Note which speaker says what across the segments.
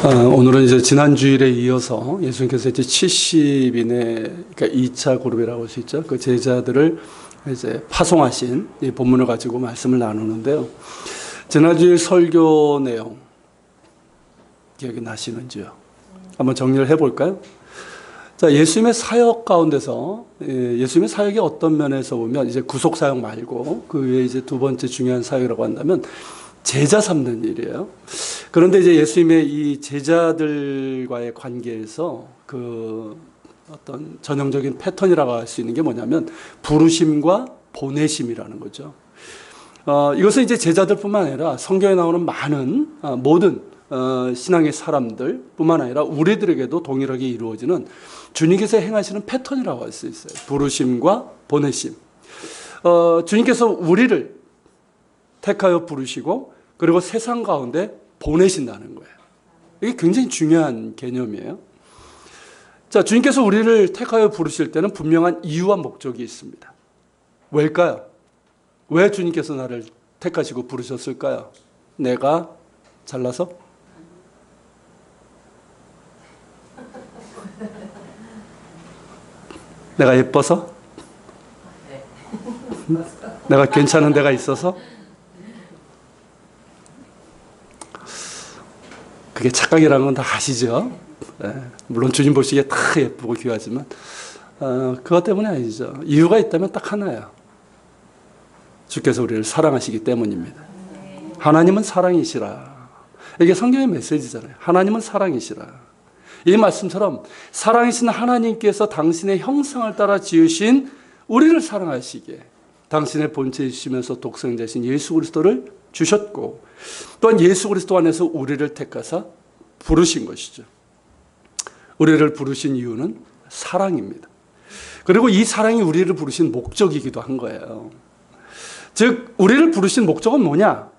Speaker 1: 오늘은 이제 지난 주일에 이어서 예수님께서 이제 70인의 그러니까 2차 그룹이라고 할 수 있죠. 그 제자들을 이제 파송하신 이 본문을 가지고 말씀을 나누는데요. 지난 주일 설교 내용 기억이 나시는지요? 한번 정리를 해볼까요? 자, 예수님의 사역 가운데서 예수님의 사역이 어떤 면에서 보면 이제 구속 사역 말고 그 외에 이제 두 번째 중요한 사역이라고 한다면 제자 삼는 일이에요. 그런데 이제 예수님의 이 제자들과의 관계에서 그 어떤 전형적인 패턴이라고 할 수 있는 게 뭐냐면 부르심과 보내심이라는 거죠. 이것은 이제 제자들뿐만 아니라 성경에 나오는 많은 모든 신앙의 사람들뿐만 아니라 우리들에게도 동일하게 이루어지는 주님께서 행하시는 패턴이라고 할 수 있어요. 부르심과 보내심. 주님께서 우리를 택하여 부르시고 그리고 세상 가운데 보내신다는 거예요. 이게 굉장히 중요한 개념이에요. 자, 주님께서 우리를 택하여 부르실 때는 분명한 이유와 목적이 있습니다. 왜일까요? 왜 주님께서 나를 택하시고 부르셨을까요? 내가 잘나서? 내가 예뻐서? 내가 괜찮은 데가 있어서? 그게 착각이라는 건 다 아시죠? 네. 물론 주님 보시기에 다 예쁘고 귀하지만 그것 때문에 아니죠. 이유가 있다면 딱 하나예요. 주께서 우리를 사랑하시기 때문입니다. 하나님은 사랑이시라. 이게 성경의 메시지잖아요. 하나님은 사랑이시라. 이 말씀처럼 사랑이신 하나님께서 당신의 형상을 따라 지으신 우리를 사랑하시기에 당신의 본체이시면서 독생자신 예수 그리스도를 주셨고 또한 예수 그리스도 안에서 우리를 택하사 부르신 것이죠. 우리를 부르신 이유는 사랑입니다. 그리고 이 사랑이 우리를 부르신 목적이기도 한 거예요. 즉 우리를 부르신 목적은 뭐냐?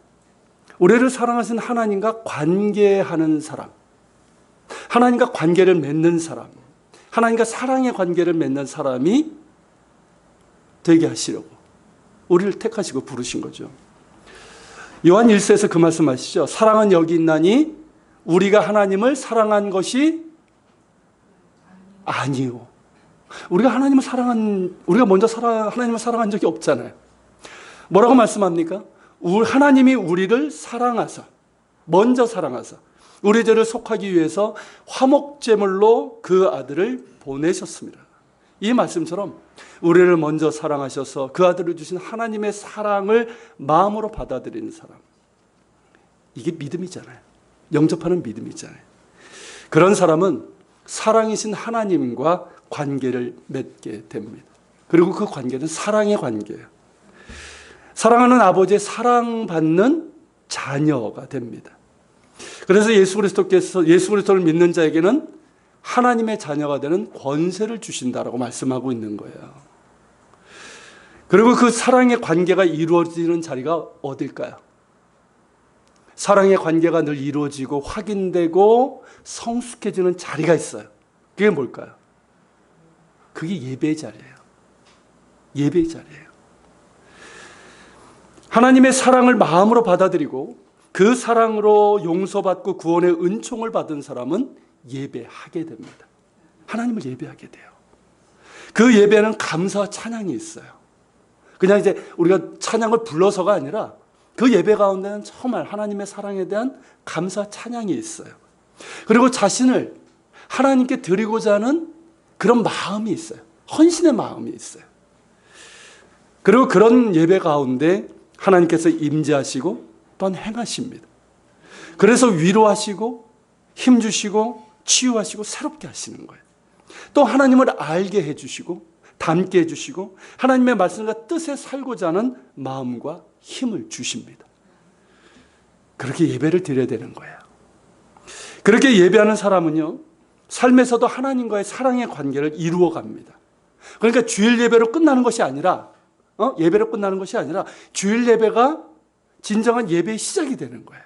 Speaker 1: 우리를 사랑하신 하나님과 관계하는 사람, 하나님과 관계를 맺는 사람, 하나님과 사랑의 관계를 맺는 사람이 되게 하시려고 우리를 택하시고 부르신 거죠. 요한 1서에서 그 말씀하시죠. 사랑은 여기 있나니 우리가 하나님을 사랑한 것이 아니요. 우리가 먼저 하나님을 사랑한 적이 없잖아요. 뭐라고 말씀합니까? 하나님이 우리를 사랑하사, 먼저 사랑하사, 우리 죄를 속하기 위해서 화목제물로 그 아들을 보내셨습니다. 이 말씀처럼 우리를 먼저 사랑하셔서 그 아들을 주신 하나님의 사랑을 마음으로 받아들이는 사람. 이게 믿음이잖아요. 영접하는 믿음이잖아요. 그런 사람은 사랑이신 하나님과 관계를 맺게 됩니다. 그리고 그 관계는 사랑의 관계예요. 사랑하는 아버지의 사랑받는 자녀가 됩니다. 그래서 예수 그리스도를 믿는 자에게는 하나님의 자녀가 되는 권세를 주신다라고 말씀하고 있는 거예요. 그리고 그 사랑의 관계가 이루어지는 자리가 어딜까요? 사랑의 관계가 늘 이루어지고 확인되고 성숙해지는 자리가 있어요. 그게 뭘까요? 그게 예배의 자리예요. 예배의 자리예요. 하나님의 사랑을 마음으로 받아들이고 그 사랑으로 용서받고 구원의 은총을 받은 사람은 예배하게 됩니다. 하나님을 예배하게 돼요. 그 예배는 감사와 찬양이 있어요. 그냥 이제 우리가 찬양을 불러서가 아니라 그 예배 가운데는 정말 하나님의 사랑에 대한 감사 찬양이 있어요. 그리고 자신을 하나님께 드리고자 하는 그런 마음이 있어요. 헌신의 마음이 있어요. 그리고 그런 예배 가운데 하나님께서 임재하시고 또한 행하십니다. 그래서 위로하시고 힘주시고 치유하시고 새롭게 하시는 거예요. 또 하나님을 알게 해주시고 닮게 해주시고 하나님의 말씀과 뜻에 살고자 하는 마음과 힘을 주십니다. 그렇게 예배를 드려야 되는 거예요. 그렇게 예배하는 사람은요, 삶에서도 하나님과의 사랑의 관계를 이루어 갑니다. 그러니까 주일 예배로 끝나는 것이 아니라 예배로 끝나는 것이 아니라 주일 예배가 진정한 예배의 시작이 되는 거예요.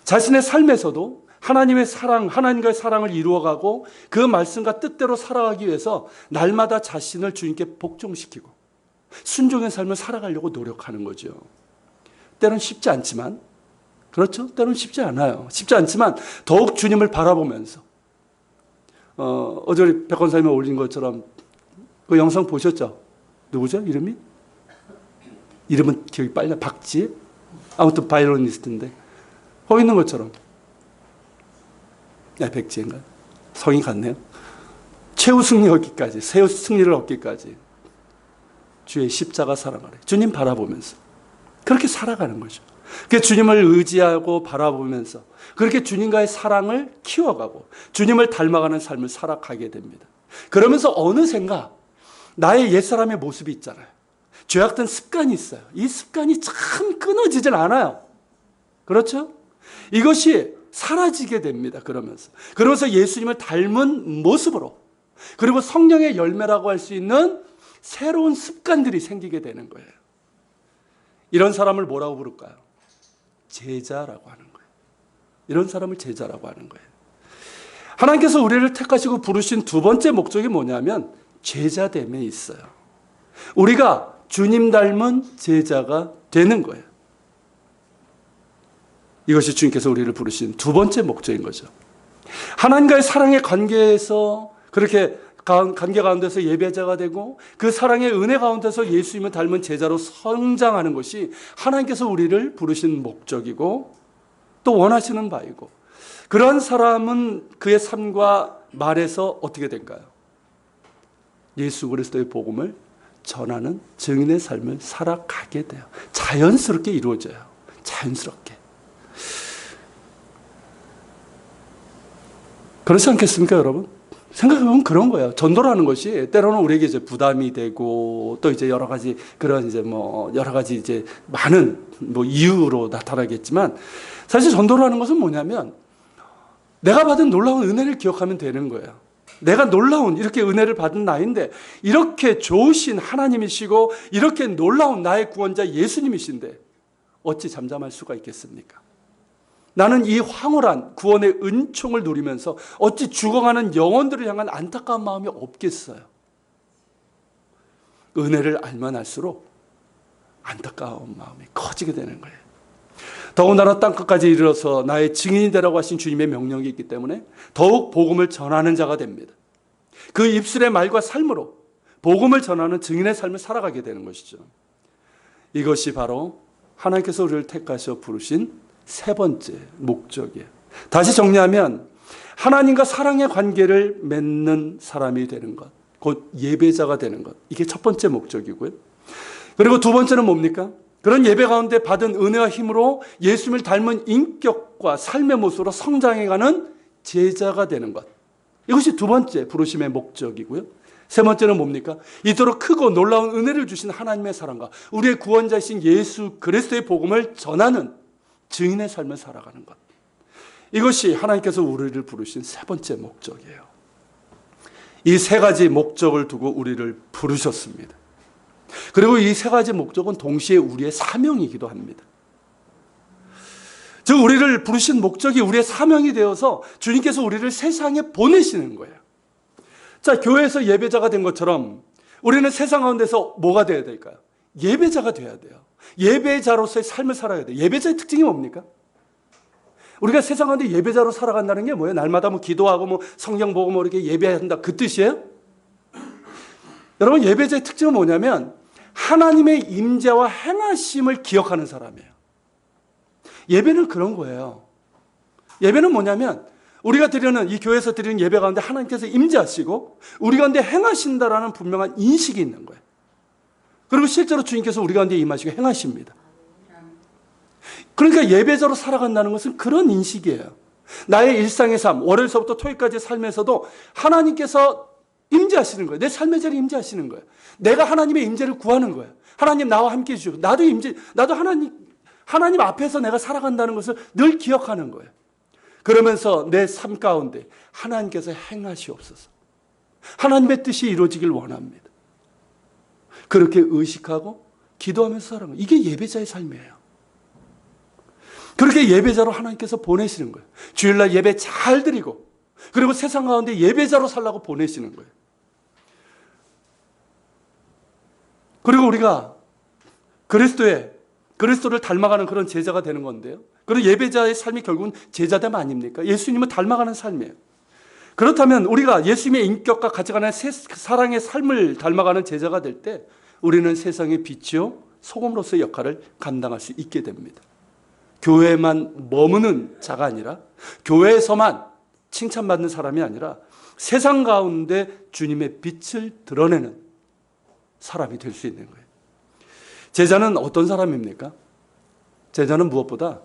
Speaker 1: 자신의 삶에서도 하나님과의 사랑을 이루어가고 그 말씀과 뜻대로 살아가기 위해서 날마다 자신을 주님께 복종시키고 순종의 삶을 살아가려고 노력하는 거죠. 때로는 쉽지 않지만 그렇죠? 때로는 쉽지 않아요. 쉽지 않지만 더욱 주님을 바라보면서 어제 우리 백권사님이 올린 것처럼 그 영상 보셨죠? 누구죠? 이름은 기억이 빨리 나. 박지혜? 아무튼 바이올리니스트인데 거기 있는 것처럼 백지혜인가? 성이 같네요. 최후 승리 얻기까지, 최후 승리를 얻기까지 주의 십자가 사랑하래. 주님 바라보면서 그렇게 살아가는 거죠. 그 주님을 의지하고 바라보면서 그렇게 주님과의 사랑을 키워가고 주님을 닮아가는 삶을 살아가게 됩니다. 그러면서 어느샌가 나의 옛사람의 모습이 있잖아요. 죄악된 습관이 있어요. 이 습관이 참 끊어지질 않아요. 그렇죠? 이것이 사라지게 됩니다. 그러면서 예수님을 닮은 모습으로, 그리고 성령의 열매라고 할 수 있는 새로운 습관들이 생기게 되는 거예요. 이런 사람을 뭐라고 부를까요? 제자라고 하는 거예요. 이런 사람을 제자라고 하는 거예요. 하나님께서 우리를 택하시고 부르신 두 번째 목적이 뭐냐면 제자됨에 있어요. 우리가 주님 닮은 제자가 되는 거예요. 이것이 주님께서 우리를 부르신 두 번째 목적인 거죠. 하나님과의 사랑의 관계에서 그렇게 관계 가운데서 예배자가 되고 그 사랑의 은혜 가운데서 예수님을 닮은 제자로 성장하는 것이 하나님께서 우리를 부르신 목적이고 또 원하시는 바이고, 그러한 사람은 그의 삶과 말에서 어떻게 될까요? 예수 그리스도의 복음을 전하는 증인의 삶을 살아가게 돼요. 자연스럽게 이루어져요. 자연스럽게. 그렇지 않겠습니까, 여러분? 생각해보면 그런 거예요. 전도라는 것이 때로는 우리에게 이제 부담이 되고 또 이제 여러 가지 그런 이제 여러 가지 이제 많은 이유로 나타나겠지만, 사실 전도라는 것은 뭐냐면 내가 받은 놀라운 은혜를 기억하면 되는 거예요. 내가 놀라운 이렇게 은혜를 받은 나인데 이렇게 좋으신 하나님이시고 이렇게 놀라운 나의 구원자 예수님이신데 어찌 잠잠할 수가 있겠습니까? 나는 이 황홀한 구원의 은총을 누리면서 어찌 죽어가는 영혼들을 향한 안타까운 마음이 없겠어요? 은혜를 알면 알수록 안타까운 마음이 커지게 되는 거예요. 더군다나 땅끝까지 이르러서 나의 증인이 되라고 하신 주님의 명령이 있기 때문에 더욱 복음을 전하는 자가 됩니다. 그 입술의 말과 삶으로 복음을 전하는 증인의 삶을 살아가게 되는 것이죠. 이것이 바로 하나님께서 우리를 택하셔 부르신 세 번째 목적이에요. 다시 정리하면 하나님과 사랑의 관계를 맺는 사람이 되는 것, 곧 예배자가 되는 것, 이게 첫 번째 목적이고요. 그리고 두 번째는 뭡니까? 그런 예배 가운데 받은 은혜와 힘으로 예수님을 닮은 인격과 삶의 모습으로 성장해가는 제자가 되는 것, 이것이 두 번째 부르심의 목적이고요. 세 번째는 뭡니까? 이토록 크고 놀라운 은혜를 주신 하나님의 사랑과 우리의 구원자이신 예수 그리스도의 복음을 전하는 증인의 삶을 살아가는 것, 이것이 하나님께서 우리를 부르신 세 번째 목적이에요. 이 세 가지 목적을 두고 우리를 부르셨습니다. 그리고 이 세 가지 목적은 동시에 우리의 사명이기도 합니다. 즉 우리를 부르신 목적이 우리의 사명이 되어서 주님께서 우리를 세상에 보내시는 거예요. 자, 교회에서 예배자가 된 것처럼 우리는 세상 가운데서 뭐가 되어야 될까요? 예배자가 되어야 돼요. 예배자로서의 삶을 살아야 돼요. 예배자의 특징이 뭡니까? 우리가 세상 가운데 예배자로 살아간다는 게 뭐예요? 날마다 기도하고 성경 보고 이렇게 예배한다, 그 뜻이에요? 여러분, 예배자의 특징은 뭐냐면 하나님의 임재와 행하심을 기억하는 사람이에요. 예배는 그런 거예요. 예배는 뭐냐면 우리가 드리는, 이 교회에서 드리는 예배 가운데 하나님께서 임재하시고 우리 가운데 행하신다라는 분명한 인식이 있는 거예요. 그리고 실제로 주님께서 우리 가운데 임하시고 행하십니다. 그러니까 예배자로 살아간다는 것은 그런 인식이에요. 나의 일상의 삶, 월요일서부터 토요일까지 삶에서도 하나님께서 임재하시는 거예요. 내 삶의 자리에 임재하시는 거예요. 내가 하나님의 임재를 구하는 거예요. 하나님 나와 함께 해주시고 나도 하나님 앞에서 내가 살아간다는 것을 늘 기억하는 거예요. 그러면서 내 삶 가운데 하나님께서 행하시옵소서, 하나님의 뜻이 이루어지길 원합니다, 그렇게 의식하고 기도하면서 살아가는 거예요. 이게 예배자의 삶이에요. 그렇게 예배자로 하나님께서 보내시는 거예요. 주일날 예배 잘 드리고 그리고 세상 가운데 예배자로 살라고 보내시는 거예요. 그리고 우리가 그리스도의 그리스도를 닮아가는 그런 제자가 되는 건데요. 그리고 예배자의 삶이 결국은 제자됨 아닙니까? 예수님을 닮아가는 삶이에요. 그렇다면 우리가 예수님의 인격과 같이 가는 사랑의 삶을 닮아가는 제자가 될 때 우리는 세상의 빛이요 소금으로서의 역할을 감당할 수 있게 됩니다. 교회만 머무는 자가 아니라, 교회에서만 칭찬받는 사람이 아니라 세상 가운데 주님의 빛을 드러내는 사람이 될 수 있는 거예요. 제자는 어떤 사람입니까? 제자는 무엇보다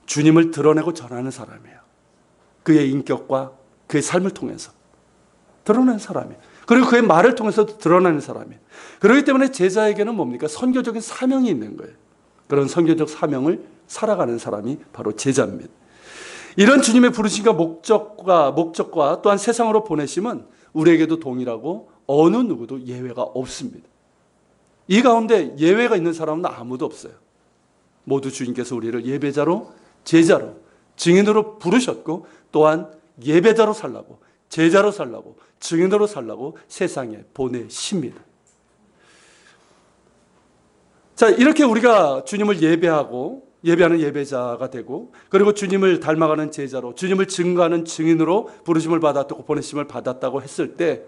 Speaker 1: 주님을 드러내고 전하는 사람이에요. 그의 인격과 그의 삶을 통해서 드러내는 사람이에요. 그리고 그의 말을 통해서도 드러내는 사람이에요. 그렇기 때문에 제자에게는 뭡니까? 선교적인 사명이 있는 거예요. 그런 선교적 사명을 살아가는 사람이 바로 제자입니다. 이런 주님의 부르심과 목적과 또한 세상으로 보내심은 우리에게도 동일하고 어느 누구도 예외가 없습니다. 이 가운데 예외가 있는 사람은 아무도 없어요. 모두 주님께서 우리를 예배자로, 제자로, 증인으로 부르셨고 또한 예배자로 살라고, 제자로 살라고, 증인으로 살라고 세상에 보내십니다. 자, 이렇게 우리가 주님을 예배하는 예배자가 되고, 그리고 주님을 닮아가는 제자로, 주님을 증거하는 증인으로 부르심을 받았고 보내심을 받았다고 했을 때,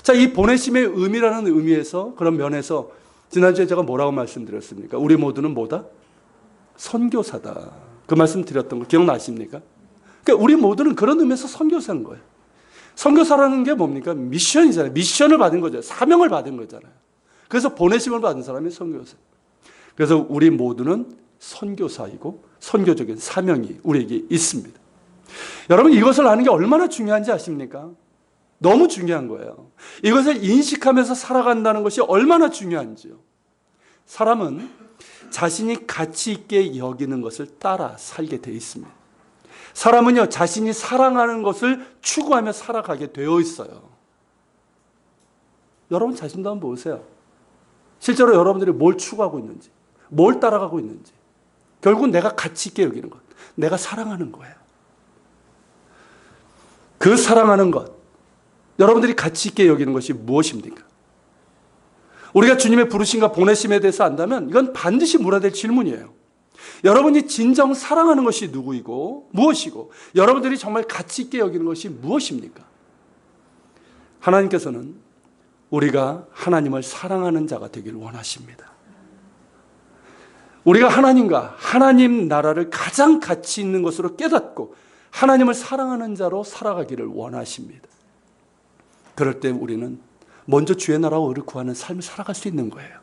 Speaker 1: 자, 이 보내심의 의미라는 의미에서, 그런 면에서 지난주에 제가 뭐라고 말씀드렸습니까? 우리 모두는 뭐다? 선교사다. 그 말씀 드렸던 거 기억나십니까? 그러니까 우리 모두는 그런 의미에서 선교사인 거예요. 선교사라는 게 뭡니까? 미션이잖아요. 미션을 받은 거죠. 사명을 받은 거잖아요. 그래서 보내심을 받은 사람이 선교사. 그래서 우리 모두는 선교사이고 선교적인 사명이 우리에게 있습니다. 여러분, 이것을 아는 게 얼마나 중요한지 아십니까? 너무 중요한 거예요. 이것을 인식하면서 살아간다는 것이 얼마나 중요한지요. 사람은 자신이 가치 있게 여기는 것을 따라 살게 돼 있습니다. 사람은요, 자신이 사랑하는 것을 추구하며 살아가게 되어 있어요. 여러분 자신도 한번 보세요. 실제로 여러분들이 뭘 추구하고 있는지, 뭘 따라가고 있는지. 결국 내가 가치 있게 여기는 것, 내가 사랑하는 거예요. 그 사랑하는 것, 여러분들이 가치 있게 여기는 것이 무엇입니까? 우리가 주님의 부르심과 보내심에 대해서 안다면 이건 반드시 물어야 될 질문이에요. 여러분이 진정 사랑하는 것이 누구이고 무엇이고, 여러분들이 정말 가치 있게 여기는 것이 무엇입니까? 하나님께서는 우리가 하나님을 사랑하는 자가 되기를 원하십니다. 우리가 하나님과 하나님 나라를 가장 가치 있는 것으로 깨닫고 하나님을 사랑하는 자로 살아가기를 원하십니다. 그럴 때 우리는 먼저 주의 나라와 의를 구하는 삶을 살아갈 수 있는 거예요.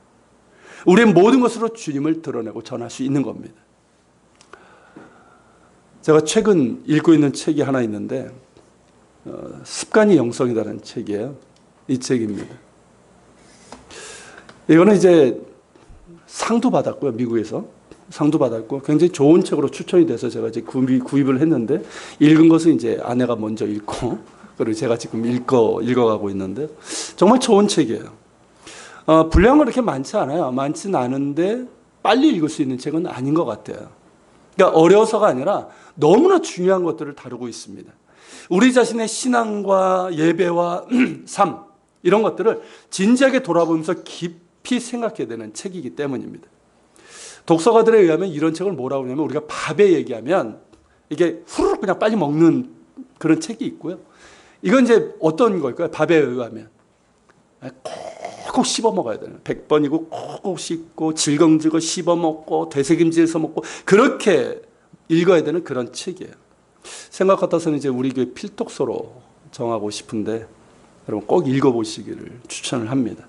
Speaker 1: 우리의 모든 것으로 주님을 드러내고 전할 수 있는 겁니다. 제가 최근 읽고 있는 책이 하나 있는데 습관이 영성이라는 책이에요. 이 책입니다. 이거는 이제 상도 받았고요. 미국에서 상도 받았고 굉장히 좋은 책으로 추천이 돼서 제가 이제 구입을 했는데, 읽은 것은 이제 아내가 먼저 읽고 그리고 제가 지금 읽어가고 있는데 정말 좋은 책이에요. 분량은 그렇게 많지 않아요. 많지는 않은데 빨리 읽을 수 있는 책은 아닌 것 같아요. 그러니까 어려서가 아니라 너무나 중요한 것들을 다루고 있습니다. 우리 자신의 신앙과 예배와 삶, 이런 것들을 진지하게 돌아보면서 깊이 생각해야 되는 책이기 때문입니다. 독서가들에 의하면 이런 책을 뭐라고 하냐면, 우리가 밥에 얘기하면 이게 후루룩 그냥 빨리 먹는 그런 책이 있고요. 이건 이제 어떤 걸까요? 밥에 의하면 콕콕 씹어 먹어야 되는, 100번이고 콕콕 씹고 질겅질겅 씹어 먹고 되새김질해서 먹고 그렇게 읽어야 되는 그런 책이에요. 생각 같아서는 이제 우리 교회 필독서로 정하고 싶은데 여러분 꼭 읽어보시기를 추천을 합니다.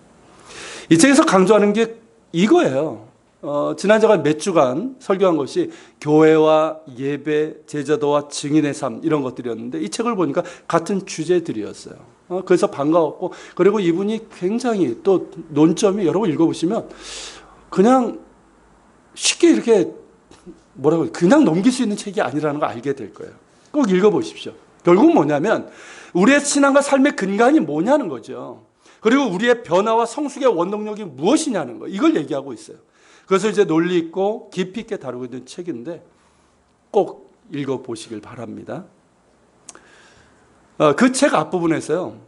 Speaker 1: 이 책에서 강조하는 게 이거예요. 지난 제가 몇 주간 설교한 것이 교회와 예배, 제자도와 증인의 삶, 이런 것들이었는데 이 책을 보니까 같은 주제들이었어요. 그래서 반가웠고, 그리고 이분이 굉장히 또 논점이, 여러분 읽어보시면 그냥 쉽게 이렇게 뭐라고 그냥 넘길 수 있는 책이 아니라는 걸 알게 될 거예요. 꼭 읽어보십시오. 결국 뭐냐면 우리의 신앙과 삶의 근간이 뭐냐는 거죠. 그리고 우리의 변화와 성숙의 원동력이 무엇이냐는 거, 이걸 얘기하고 있어요. 그래서 이제 논리 있고 깊이 있게 다루고 있는 책인데 꼭 읽어보시길 바랍니다. 그 책 앞부분에서요,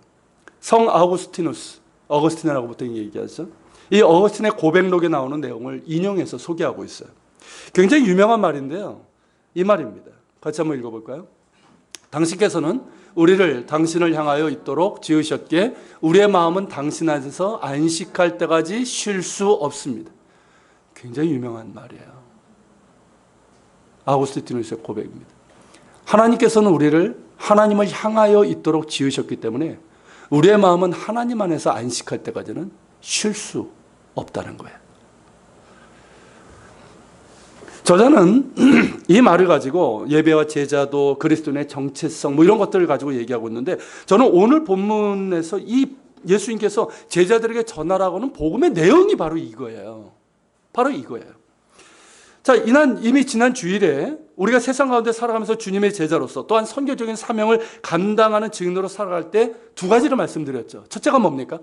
Speaker 1: 성 어거스틴이라고 보통 얘기하죠. 이 어거스틴의 고백록에 나오는 내용을 인용해서 소개하고 있어요. 굉장히 유명한 말인데요. 이 말입니다. 같이 한번 읽어볼까요? 당신께서는 우리를 당신을 향하여 있도록 지으셨기에 우리의 마음은 당신 안에서 안식할 때까지 쉴 수 없습니다. 굉장히 유명한 말이에요. 아우구스티누스의 고백입니다. 하나님께서는 우리를 하나님을 향하여 있도록 지으셨기 때문에 우리의 마음은 하나님 안에서 안식할 때까지는 쉴 수 없다는 거예요. 저자는 이 말을 가지고 예배와 제자도 그리스도인의 정체성 뭐 이런 것들을 가지고 얘기하고 있는데, 저는 오늘 본문에서 이 예수님께서 제자들에게 전하라고는 복음의 내용이 바로 이거예요. 바로 이거예요. 자, 이미 지난 주일에 우리가 세상 가운데 살아가면서 주님의 제자로서 또한 선교적인 사명을 감당하는 증인으로 살아갈 때 두 가지를 말씀드렸죠. 첫째가 뭡니까?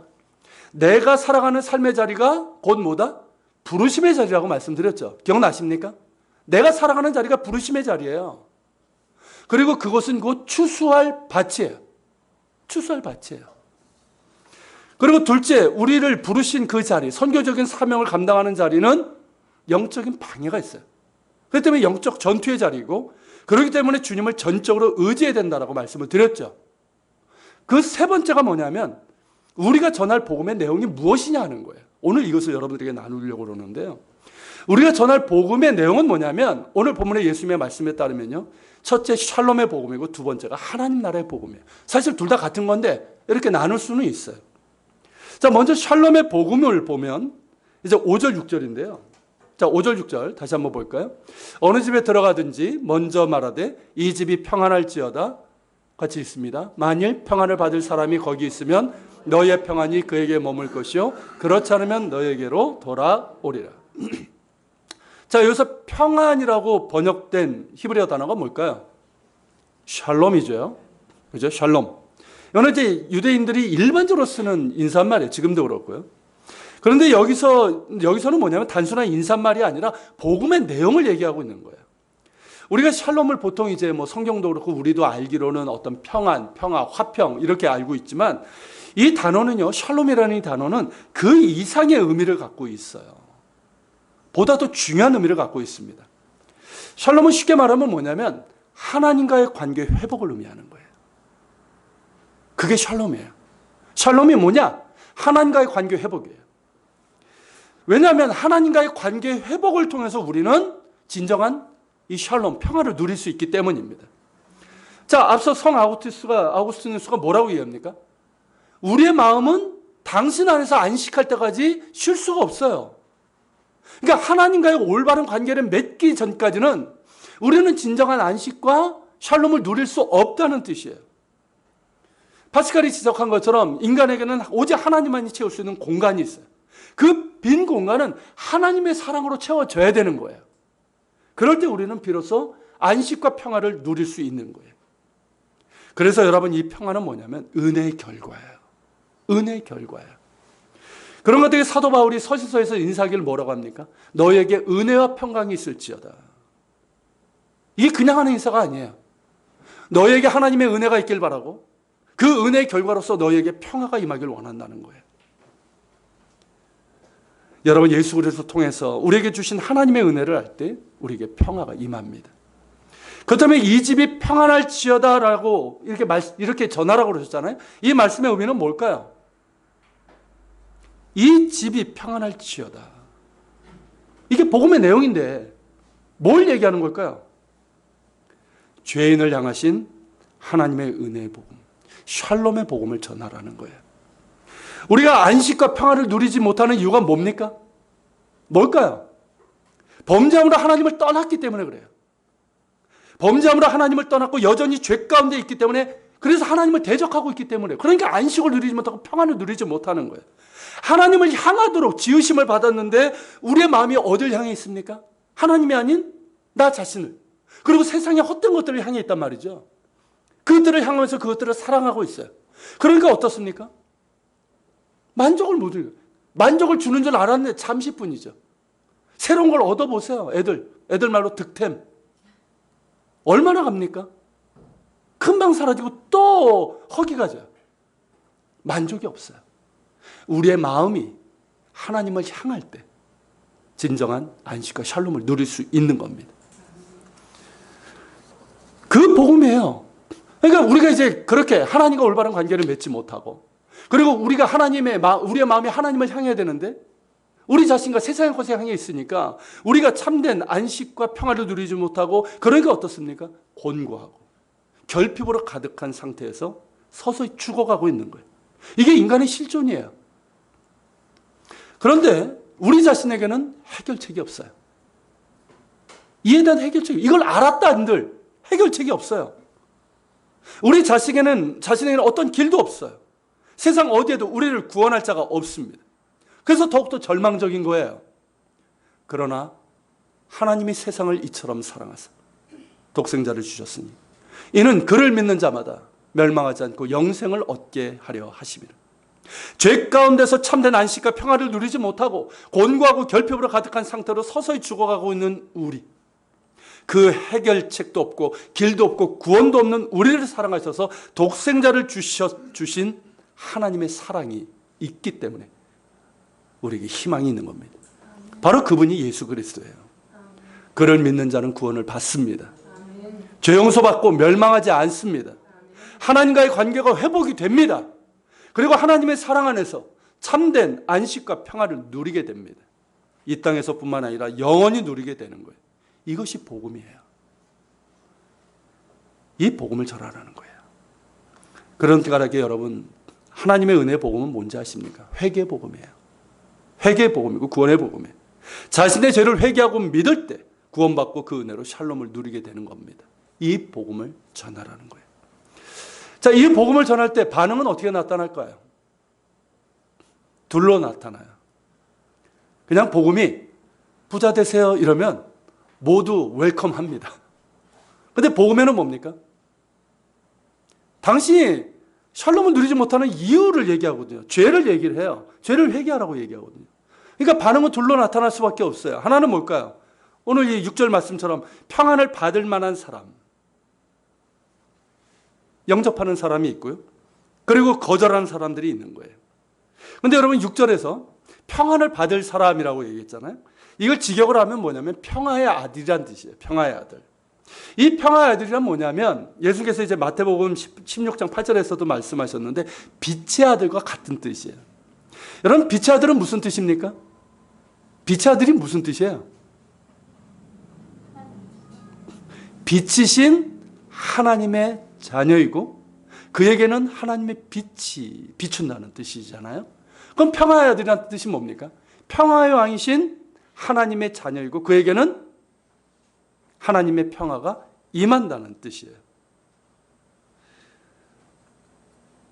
Speaker 1: 내가 살아가는 삶의 자리가 곧 뭐다? 부르심의 자리라고 말씀드렸죠. 기억나십니까? 내가 살아가는 자리가 부르심의 자리예요. 그리고 그것은 곧 추수할 밭이에요. 추수할 밭이에요. 그리고 둘째, 우리를 부르신 그 자리, 선교적인 사명을 감당하는 자리는 영적인 방해가 있어요. 그렇기 때문에 영적 전투의 자리이고, 그렇기 때문에 주님을 전적으로 의지해야 된다라고 말씀을 드렸죠. 그 세 번째가 뭐냐면 우리가 전할 복음의 내용이 무엇이냐 하는 거예요. 오늘 이것을 여러분들에게 나누려고 그러는데요. 우리가 전할 복음의 내용은 뭐냐면 오늘 본문의 예수님의 말씀에 따르면요, 첫째 샬롬의 복음이고 두 번째가 하나님 나라의 복음이에요. 사실 둘 다 같은 건데 이렇게 나눌 수는 있어요. 자, 먼저 샬롬의 복음을 보면 이제 5절 6절인데요. 자, 5절 6절 다시 한번 볼까요? 어느 집에 들어가든지 먼저 말하되 이 집이 평안할지어다. 같이 있습니다. 만일 평안을 받을 사람이 거기 있으면 너의 평안이 그에게 머물 것이요 그렇지 않으면 너에게로 돌아오리라. 자, 여기서 평안이라고 번역된 히브리어 단어가 뭘까요? 샬롬이죠. 그죠? 샬롬. 이거는 이제 유대인들이 일반적으로 쓰는 인사말이에요. 지금도 그렇고요. 그런데 여기서는 뭐냐면 단순한 인사말이 아니라 복음의 내용을 얘기하고 있는 거예요. 우리가 샬롬을 보통 이제 뭐 성경도 그렇고 우리도 알기로는 어떤 평안, 평화, 화평 이렇게 알고 있지만 이 단어는요, 샬롬이라는 이 단어는 그 이상의 의미를 갖고 있어요. 보다 더 중요한 의미를 갖고 있습니다. 샬롬은 쉽게 말하면 뭐냐면 하나님과의 관계 회복을 의미하는 거예요. 그게 샬롬이에요. 샬롬이 뭐냐? 하나님과의 관계 회복이에요. 왜냐하면 하나님과의 관계 회복을 통해서 우리는 진정한 이 샬롬, 평화를 누릴 수 있기 때문입니다. 자, 앞서 성 아우구스티누스가 뭐라고 얘기합니까? 우리의 마음은 당신 안에서 안식할 때까지 쉴 수가 없어요. 그러니까 하나님과의 올바른 관계를 맺기 전까지는 우리는 진정한 안식과 샬롬을 누릴 수 없다는 뜻이에요. 파스칼이 지적한 것처럼 인간에게는 오직 하나님만이 채울 수 있는 공간이 있어요. 그 빈 공간은 하나님의 사랑으로 채워져야 되는 거예요. 그럴 때 우리는 비로소 안식과 평화를 누릴 수 있는 거예요. 그래서 여러분, 이 평화는 뭐냐면 은혜의 결과예요. 은혜의 결과예요. 그런 것들이 사도 바울이 서신서에서 인사하기를 뭐라고 합니까? 너에게 은혜와 평강이 있을지어다. 이게 그냥 하는 인사가 아니에요. 너에게 하나님의 은혜가 있길 바라고 그 은혜의 결과로서 너에게 평화가 임하길 원한다는 거예요. 여러분, 예수 그리스도 통해서 우리에게 주신 하나님의 은혜를 할 때 우리에게 평화가 임합니다. 그렇다면 이 집이 평안할지어다라고 이렇게 전하라고 그러셨잖아요. 이 말씀의 의미는 뭘까요? 이 집이 평안할지어다. 이게 복음의 내용인데 뭘 얘기하는 걸까요? 죄인을 향하신 하나님의 은혜의 복음, 샬롬의 복음을 전하라는 거예요. 우리가 안식과 평화를 누리지 못하는 이유가 뭡니까? 뭘까요? 범죄함으로 하나님을 떠났기 때문에 그래요. 범죄함으로 하나님을 떠났고 여전히 죄 가운데 있기 때문에, 그래서 하나님을 대적하고 있기 때문에, 그러니까 안식을 누리지 못하고 평안을 누리지 못하는 거예요. 하나님을 향하도록 지으심을 받았는데 우리의 마음이 어딜 향해 있습니까? 하나님이 아닌 나 자신을, 그리고 세상의 헛된 것들을 향해 있단 말이죠. 그것들을 향하면서 그것들을 사랑하고 있어요. 그러니까 어떻습니까? 만족을 못 해요. 만족을 주는 줄 알았는데 잠시뿐이죠. 새로운 걸 얻어보세요. 애들 말로 득템. 얼마나 갑니까? 금방 사라지고 또 허기가 져요. 만족이 없어요. 우리의 마음이 하나님을 향할 때 진정한 안식과 샬롬을 누릴 수 있는 겁니다. 그 복음이에요. 그러니까 우리가 이제 그렇게 하나님과 올바른 관계를 맺지 못하고, 그리고 우리가 우리의 마음이 하나님을 향해야 되는데 우리 자신과 세상의 것에 향해 있으니까 우리가 참된 안식과 평화를 누리지 못하고, 그러니까 어떻습니까? 곤고하고 결핍으로 가득한 상태에서 서서히 죽어가고 있는 거예요. 이게 인간의 실존이에요. 그런데 우리 자신에게는 해결책이 없어요. 이에 대한 해결책이, 이걸 알았다 한들 해결책이 없어요. 우리 자신에게는 어떤 길도 없어요. 세상 어디에도 우리를 구원할 자가 없습니다. 그래서 더욱더 절망적인 거예요. 그러나 하나님이 세상을 이처럼 사랑하사 독생자를 주셨으니 이는 그를 믿는 자마다 멸망하지 않고 영생을 얻게 하려 하심이라. 죄 가운데서 참된 안식과 평화를 누리지 못하고 곤고하고 결핍으로 가득한 상태로 서서히 죽어가고 있는 우리, 그 해결책도 없고 길도 없고 구원도 없는 우리를 사랑하셔서 독생자를 주신 하나님의 사랑이 있기 때문에 우리에게 희망이 있는 겁니다. 바로 그분이 예수 그리스도예요. 그를 믿는 자는 구원을 받습니다. 죄 용서받고 멸망하지 않습니다. 하나님과의 관계가 회복이 됩니다. 그리고 하나님의 사랑 안에서 참된 안식과 평화를 누리게 됩니다. 이 땅에서뿐만 아니라 영원히 누리게 되는 거예요. 이것이 복음이에요. 이 복음을 전하라는 거예요. 그러니까 여러분, 하나님의 은혜의 복음은 뭔지 아십니까? 회개의 복음이에요. 회개의 복음이고 구원의 복음이에요. 자신의 죄를 회개하고 믿을 때 구원받고 그 은혜로 샬롬을 누리게 되는 겁니다. 이 복음을 전하라는 거예요. 자, 이 복음을 전할 때 반응은 어떻게 나타날까요? 둘로 나타나요. 그냥 복음이 부자 되세요 이러면 모두 웰컴합니다. 근데 복음에는 뭡니까? 당신이 샬롬을 누리지 못하는 이유를 얘기하거든요. 죄를 얘기를 해요. 죄를 회개하라고 얘기하거든요. 그러니까 반응은 둘로 나타날 수밖에 없어요. 하나는 뭘까요? 오늘 이 6절 말씀처럼 평안을 받을 만한 사람, 영접하는 사람이 있고요. 그리고 거절하는 사람들이 있는 거예요. 그런데 여러분 6절에서 평안을 받을 사람이라고 얘기했잖아요. 이걸 직역을 하면 뭐냐면 평화의 아들이란 뜻이에요. 평화의 아들. 이 평화의 아들이란 뭐냐면 예수께서 이제 마태복음 16장 8절에서도 말씀하셨는데 빛의 아들과 같은 뜻이에요. 여러분 빛의 아들은 무슨 뜻입니까? 빛의 아들이 무슨 뜻이에요? 빛이신 하나님의 자녀이고 그에게는 하나님의 빛이 비춘다는 뜻이잖아요. 그럼 평화의 아들이라는 뜻이 뭡니까? 평화의 왕이신 하나님의 자녀이고 그에게는 하나님의 평화가 임한다는 뜻이에요.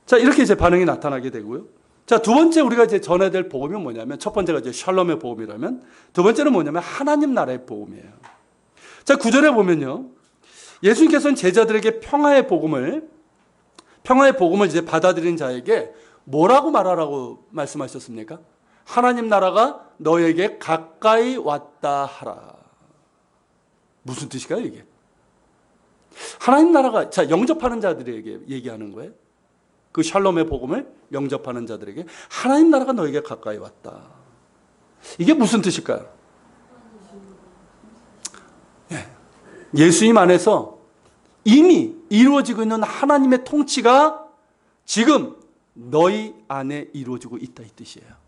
Speaker 1: 자, 이렇게 이제 반응이 나타나게 되고요. 자, 두 번째 우리가 이제 전해야 될 복음이 뭐냐면, 첫 번째가 이제 샬롬의 복음이라면, 두 번째는 뭐냐면 하나님 나라의 복음이에요. 자, 9절에 보면요. 예수님께서는 제자들에게 평화의 복음을 이제 받아들인 자에게 뭐라고 말하라고 말씀하셨습니까? 하나님 나라가 너에게 가까이 왔다 하라. 무슨 뜻일까요, 이게? 하나님 나라가, 자, 영접하는 자들에게 얘기하는 거예요. 그 샬롬의 복음을 영접하는 자들에게 하나님 나라가 너에게 가까이 왔다. 이게 무슨 뜻일까요? 예수님 안에서 이미 이루어지고 있는 하나님의 통치가 지금 너희 안에 이루어지고 있다, 이 뜻이에요.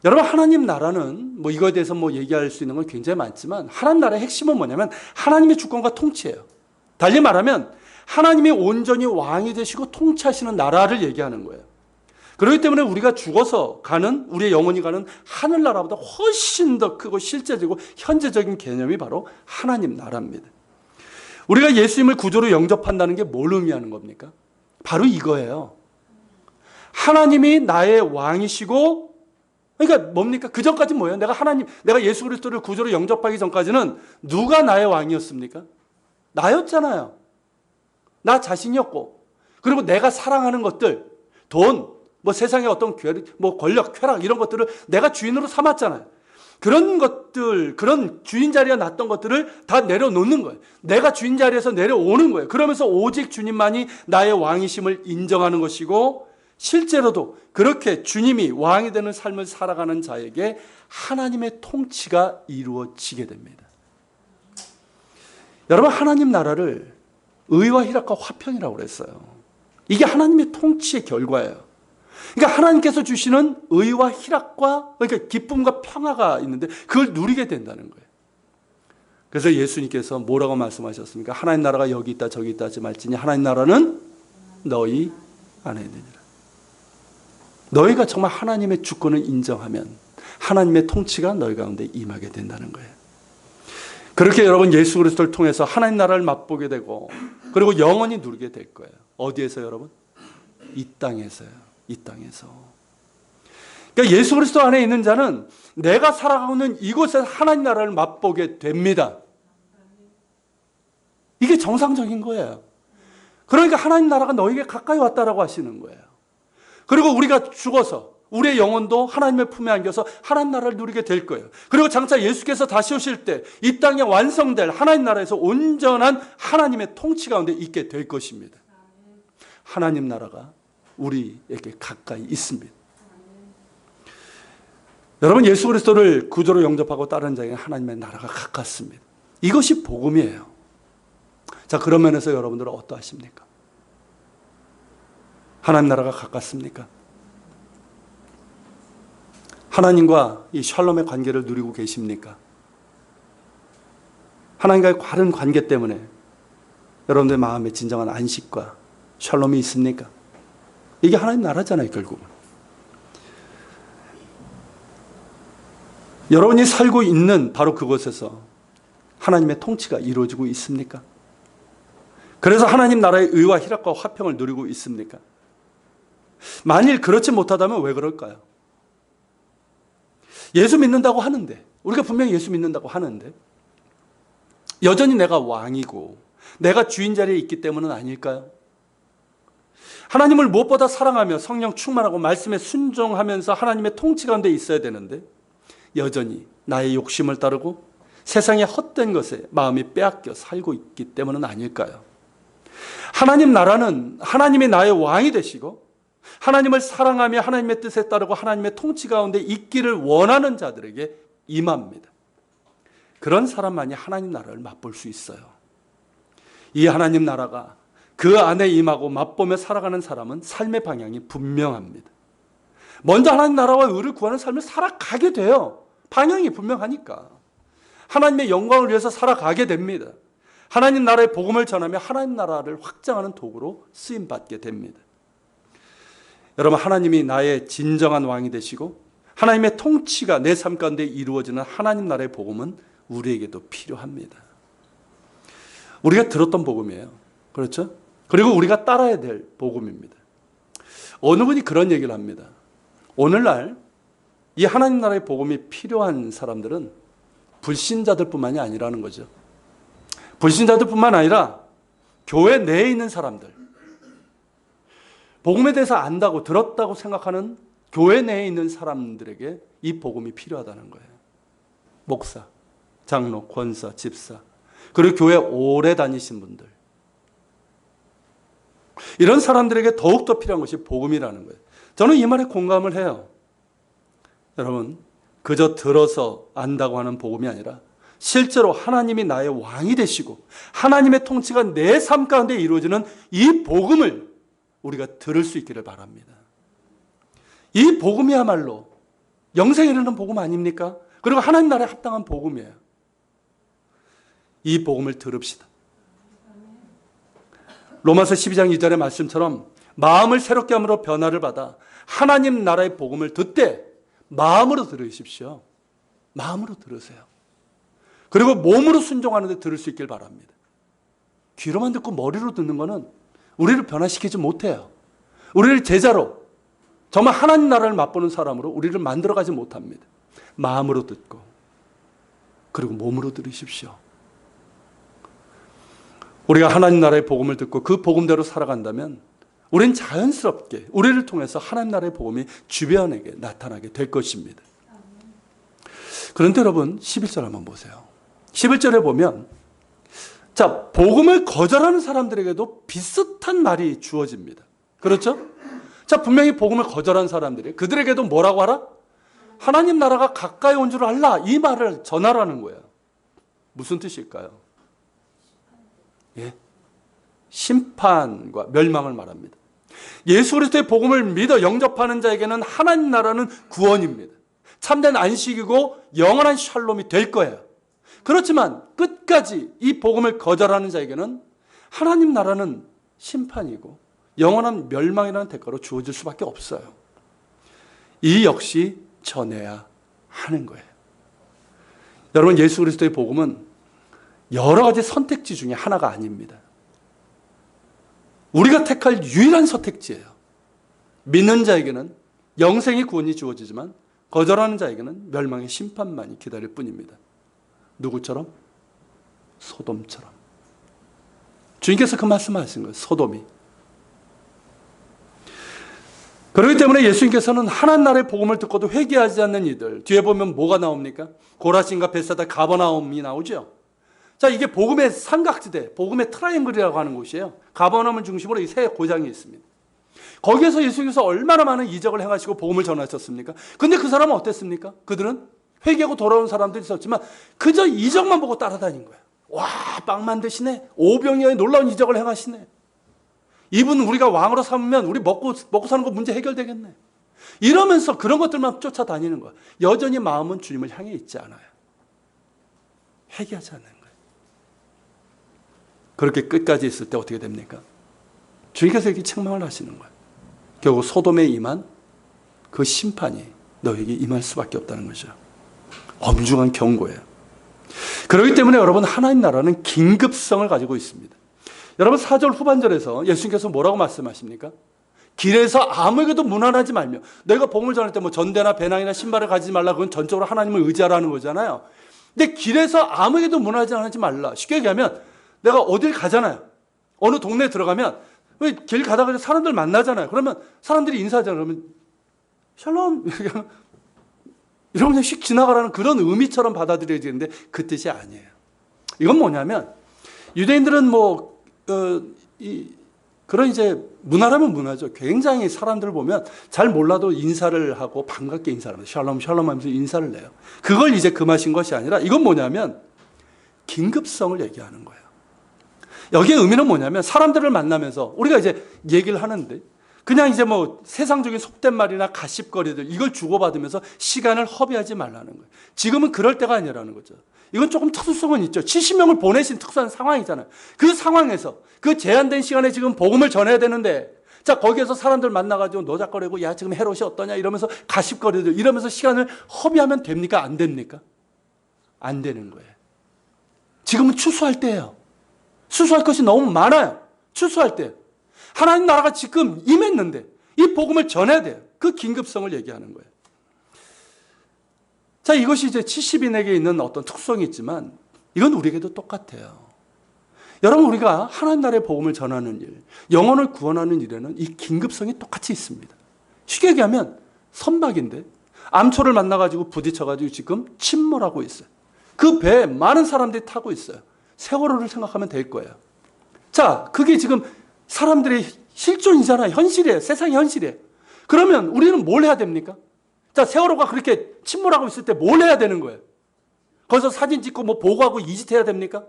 Speaker 1: 여러분, 하나님 나라는 뭐 이거에 대해서 뭐 얘기할 수 있는 건 굉장히 많지만 하나님 나라의 핵심은 뭐냐면 하나님의 주권과 통치예요. 달리 말하면 하나님이 온전히 왕이 되시고 통치하시는 나라를 얘기하는 거예요. 그렇기 때문에 우리가 죽어서 가는, 우리의 영혼이 가는 하늘나라보다 훨씬 더 크고 실제적이고 현재적인 개념이 바로 하나님 나라입니다. 우리가 예수님을 구조로 영접한다는 게 뭘 의미하는 겁니까? 바로 이거예요. 하나님이 나의 왕이시고, 그러니까 뭡니까? 그 전까지는 뭐예요? 내가 예수 그리스도를 구조로 영접하기 전까지는 누가 나의 왕이었습니까? 나였잖아요. 나 자신이었고, 그리고 내가 사랑하는 것들, 돈, 뭐 세상의 어떤 뭐 권력, 쾌락 이런 것들을 내가 주인으로 삼았잖아요. 그런 것들, 그런 주인 자리에 놨던 것들을 다 내려놓는 거예요. 내가 주인 자리에서 내려오는 거예요. 그러면서 오직 주님만이 나의 왕이심을 인정하는 것이고, 실제로도 그렇게 주님이 왕이 되는 삶을 살아가는 자에게 하나님의 통치가 이루어지게 됩니다. 여러분, 하나님 나라를 의와 희락과 화평이라고 그랬어요. 이게 하나님의 통치의 결과예요. 그러니까 하나님께서 주시는 의와 희락과, 그러니까 기쁨과 평화가 있는데 그걸 누리게 된다는 거예요. 그래서 예수님께서 뭐라고 말씀하셨습니까? 하나님 나라가 여기 있다 저기 있다 하지 말지니 하나님 나라는 너희 안에 있느니라. 너희가 정말 하나님의 주권을 인정하면 하나님의 통치가 너희 가운데 임하게 된다는 거예요. 그렇게 여러분 예수 그리스도를 통해서 하나님 나라를 맛보게 되고 그리고 영원히 누리게 될 거예요. 어디에서 여러분? 이 땅에서요. 이 땅에서. 그러니까 예수 그리스도 안에 있는 자는 내가 살아가고 있는 이곳에서 하나님 나라를 맛보게 됩니다. 이게 정상적인 거예요. 그러니까 하나님 나라가 너에게 가까이 왔다라고 하시는 거예요. 그리고 우리가 죽어서 우리의 영혼도 하나님의 품에 안겨서 하나님 나라를 누리게 될 거예요. 그리고 장차 예수께서 다시 오실 때 이 땅에 완성될 하나님 나라에서 온전한 하나님의 통치 가운데 있게 될 것입니다. 하나님 나라가 우리에게 가까이 있습니다. 여러분, 예수 그리스도를 구주로 영접하고 따르는 자에게 하나님의 나라가 가깝습니다. 이것이 복음이에요. 자, 그런 면에서 여러분들은 어떠하십니까? 하나님 나라가 가깝습니까? 하나님과 이 샬롬의 관계를 누리고 계십니까? 하나님과의 바른 관계 때문에 여러분들의 마음에 진정한 안식과 샬롬이 있습니까? 이게 하나님 나라잖아요, 결국은. 여러분이 살고 있는 바로 그곳에서 하나님의 통치가 이루어지고 있습니까? 그래서 하나님 나라의 의와 희락과 화평을 누리고 있습니까? 만일 그렇지 못하다면 왜 그럴까요? 예수 믿는다고 하는데, 우리가 분명히 예수 믿는다고 하는데 여전히 내가 왕이고 내가 주인 자리에 있기 때문은 아닐까요? 하나님을 무엇보다 사랑하며 성령 충만하고 말씀에 순종하면서 하나님의 통치 가운데 있어야 되는데 여전히 나의 욕심을 따르고 세상의 헛된 것에 마음이 빼앗겨 살고 있기 때문은 아닐까요? 하나님 나라는 하나님이 나의 왕이 되시고 하나님을 사랑하며 하나님의 뜻에 따르고 하나님의 통치 가운데 있기를 원하는 자들에게 임합니다. 그런 사람만이 하나님 나라를 맛볼 수 있어요. 이 하나님 나라가 그 안에 임하고 맛보며 살아가는 사람은 삶의 방향이 분명합니다. 먼저 하나님 나라와 의를 구하는 삶을 살아가게 돼요. 방향이 분명하니까. 하나님의 영광을 위해서 살아가게 됩니다. 하나님 나라의 복음을 전하며 하나님 나라를 확장하는 도구로 쓰임받게 됩니다. 여러분, 하나님이 나의 진정한 왕이 되시고 하나님의 통치가 내 삶 가운데 이루어지는 하나님 나라의 복음은 우리에게도 필요합니다. 우리가 들었던 복음이에요. 그렇죠? 그리고 우리가 따라야 될 복음입니다. 어느 분이 그런 얘기를 합니다. 오늘날 이 하나님 나라의 복음이 필요한 사람들은 불신자들뿐만이 아니라는 거죠. 불신자들뿐만 아니라 교회 내에 있는 사람들, 복음에 대해서 안다고 들었다고 생각하는 교회 내에 있는 사람들에게 이 복음이 필요하다는 거예요. 목사, 장로, 권사, 집사, 그리고 교회 오래 다니신 분들, 이런 사람들에게 더욱더 필요한 것이 복음이라는 거예요. 저는 이 말에 공감을 해요. 여러분, 그저 들어서 안다고 하는 복음이 아니라 실제로 하나님이 나의 왕이 되시고 하나님의 통치가 내 삶 가운데 이루어지는 이 복음을 우리가 들을 수 있기를 바랍니다. 이 복음이야말로 영생에 이르는 복음 아닙니까? 그리고 하나님 나라에 합당한 복음이에요. 이 복음을 들읍시다. 로마서 12장 2절의 말씀처럼 마음을 새롭게 함으로 변화를 받아 하나님 나라의 복음을 듣되 마음으로 들으십시오. 마음으로 들으세요. 그리고 몸으로 순종하는 데 들을 수 있길 바랍니다. 귀로만 듣고 머리로 듣는 것은 우리를 변화시키지 못해요. 우리를 제자로, 정말 하나님 나라를 맛보는 사람으로 우리를 만들어가지 못합니다. 마음으로 듣고 그리고 몸으로 들으십시오. 우리가 하나님 나라의 복음을 듣고 그 복음대로 살아간다면 우리는 자연스럽게 우리를 통해서 하나님 나라의 복음이 주변에게 나타나게 될 것입니다. 그런데 여러분, 11절 한번 보세요. 11절에 보면, 자, 복음을 거절하는 사람들에게도 비슷한 말이 주어집니다. 그렇죠? 자, 분명히 복음을 거절한 사람들이 그들에게도 뭐라고 하라? 하나님 나라가 가까이 온 줄 알라. 이 말을 전하라는 거예요. 무슨 뜻일까요? 예? 심판과 멸망을 말합니다. 예수 그리스도의 복음을 믿어 영접하는 자에게는 하나님 나라는 구원입니다. 참된 안식이고 영원한 샬롬이 될 거예요. 그렇지만 끝까지 이 복음을 거절하는 자에게는 하나님 나라는 심판이고 영원한 멸망이라는 대가로 주어질 수밖에 없어요. 이 역시 전해야 하는 거예요. 여러분, 예수 그리스도의 복음은 여러 가지 선택지 중에 하나가 아닙니다. 우리가 택할 유일한 선택지예요. 믿는 자에게는 영생의 구원이 주어지지만 거절하는 자에게는 멸망의 심판만이 기다릴 뿐입니다. 누구처럼? 소돔처럼. 주님께서 그 말씀하신 거예요. 소돔이. 그렇기 때문에 예수님께서는 하나님 나라의 복음을 듣고도 회개하지 않는 이들, 뒤에 보면 뭐가 나옵니까? 고라신과 벳사다, 가버나움이 나오죠. 자, 이게 복음의 삼각지대, 복음의 트라이앵글이라고 하는 곳이에요. 가버나움을 중심으로 이 세 고장이 있습니다. 거기에서 예수님께서 얼마나 많은 이적을 행하시고 복음을 전하셨습니까? 근데 그 사람은 어땠습니까? 그들은 회개하고 돌아온 사람들이 있었지만 그저 이적만 보고 따라다닌 거예요. 와, 빵 만드시네. 오병이어의 놀라운 이적을 행하시네. 이분 우리가 왕으로 삼으면 우리 먹고 사는 거 문제 해결되겠네. 이러면서 그런 것들만 쫓아다니는 거예요. 여전히 마음은 주님을 향해 있지 않아요. 회개하지 않는 거예요. 그렇게 끝까지 있을 때 어떻게 됩니까? 주님께서 이렇게 책망을 하시는 거예요. 결국 소돔에 임한 그 심판이 너에게 임할 수밖에 없다는 거죠. 엄중한 경고예요. 그렇기 때문에 여러분, 하나님 나라는 긴급성을 가지고 있습니다. 여러분, 4절 후반절에서 예수님께서 뭐라고 말씀하십니까? 길에서 아무에게도 무난하지 말며, 내가 복음을 전할 때 뭐 전대나 배낭이나 신발을 가지지 말라, 그건 전적으로 하나님을 의지하라는 거잖아요. 근데 길에서 아무에게도 무난하지 말라. 쉽게 얘기하면 내가 어딜 가잖아요. 어느 동네에 들어가면 왜 길 가다가 사람들 만나잖아요. 그러면 사람들이 인사하잖아요. 그러면 샬롬 이러면 그냥 휙 지나가라는 그런 의미처럼 받아들여지는데 그 뜻이 아니에요. 이건 뭐냐면 유대인들은 그런 이제 문화라면 문화죠. 굉장히 사람들을 보면 잘 몰라도 인사를 하고 반갑게 인사를 해요. 샬롬 샬롬 하면서 인사를 해요. 그걸 이제 금하신 것이 아니라 이건 뭐냐면 긴급성을 얘기하는 거예요. 여기의 의미는 뭐냐면 사람들을 만나면서 우리가 이제 얘기를 하는데 그냥 이제 뭐 세상적인 속된 말이나 가십거리들 이걸 주고받으면서 시간을 허비하지 말라는 거예요. 지금은 그럴 때가 아니라는 거죠. 이건 조금 특수성은 있죠. 70명을 보내신 특수한 상황이잖아요. 그 상황에서 그 제한된 시간에 지금 복음을 전해야 되는데 자, 거기에서 사람들 만나가지고 노작거리고 야 지금 헤롯이 어떠냐 이러면서 가십거리들 이러면서 시간을 허비하면 됩니까? 안 됩니까? 안 되는 거예요. 지금은 추수할 때예요. 추수할 것이 너무 많아요. 추수할 때. 하나님 나라가 지금 임했는데 이 복음을 전해야 돼요. 그 긴급성을 얘기하는 거예요. 자, 이것이 이제 70인에게 있는 어떤 특성이 있지만 이건 우리에게도 똑같아요. 여러분, 우리가 하나님 나라의 복음을 전하는 일, 영혼을 구원하는 일에는 이 긴급성이 똑같이 있습니다. 쉽게 얘기하면 선박인데 암초를 만나가지고 부딪혀가지고 지금 침몰하고 있어요. 그 배에 많은 사람들이 타고 있어요. 세월호를 생각하면 될 거예요. 자, 그게 지금 사람들의 실존이잖아요. 현실이에요. 세상의 현실이에요. 그러면 우리는 뭘 해야 됩니까? 자, 세월호가 그렇게 침몰하고 있을 때 뭘 해야 되는 거예요? 거기서 사진 찍고 뭐 보고하고 이 짓 해야 됩니까?